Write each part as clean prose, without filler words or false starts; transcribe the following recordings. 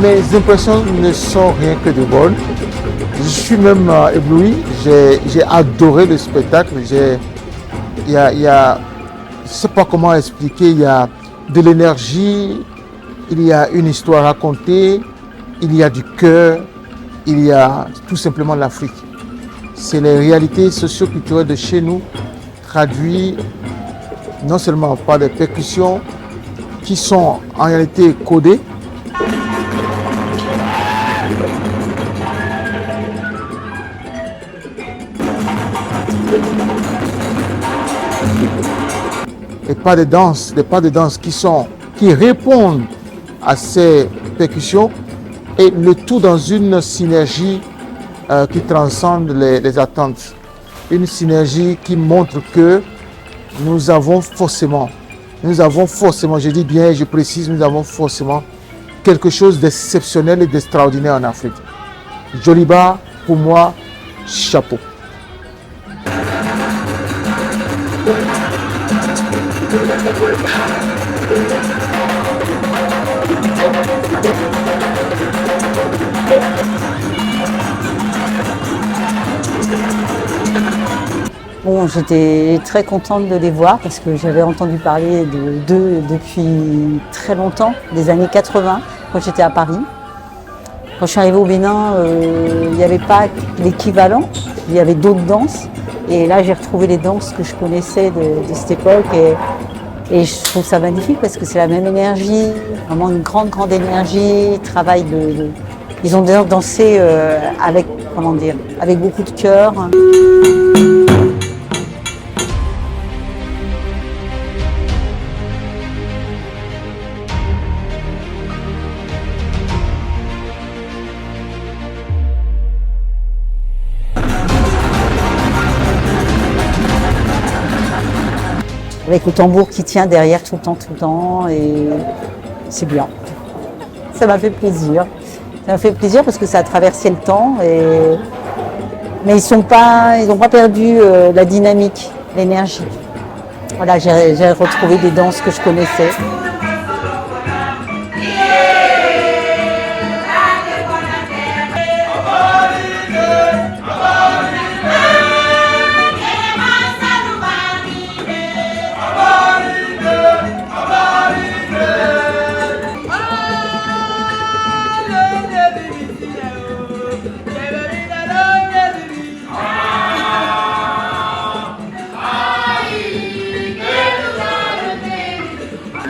mes impressions ne sont rien que de bonnes. Je suis même ébloui. J'ai adoré le spectacle. Il y a, je ne sais pas comment expliquer, il y a de l'énergie, il y a une histoire racontée, il y a du cœur, il y a tout simplement l'Afrique. C'est les réalités socio-culturelles de chez nous, traduites non seulement par des percussions qui sont en réalité codées, et pas de danse, des pas de danse qui répondent à ces percussions, et le tout dans une synergie qui transcende les attentes. Une synergie qui montre que nous avons forcément, je dis bien, je précise, nous avons forcément quelque chose d'exceptionnel et d'extraordinaire en Afrique. Djoliba, pour moi, chapeau. Bon, j'étais très contente de les voir parce que j'avais entendu parler d'eux depuis très longtemps, des années 80, quand j'étais à Paris. Quand je suis arrivée au Bénin, il n'y avait pas l'équivalent, il y avait d'autres danses. Et là, j'ai retrouvé les danses que je connaissais de cette époque. Et je trouve ça magnifique parce que c'est la même énergie, vraiment une grande énergie, travail Ils ont dansé avec, avec beaucoup de cœur. Avec le tambour qui tient derrière tout le temps, et c'est bien. Ça m'a fait plaisir. Ça m'a fait plaisir parce que ça a traversé le temps, mais ils n'ont pas perdu la dynamique, l'énergie. Voilà, j'ai retrouvé des danses que je connaissais.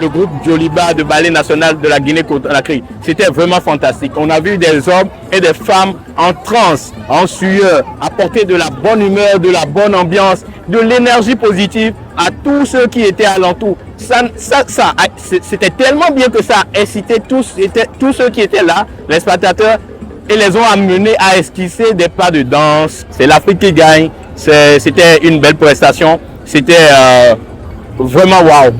Le groupe Djoliba de Ballet National de la Guinée-Conakry. C'était vraiment fantastique. On a vu des hommes et des femmes en transe, en sueur, apporter de la bonne humeur, de la bonne ambiance, de l'énergie positive à tous ceux qui étaient alentour. C'était tellement bien que ça a incité tous ceux qui étaient là, les spectateurs, et les ont amenés à esquisser des pas de danse. C'est l'Afrique qui gagne. C'était une belle prestation. C'était vraiment waouh.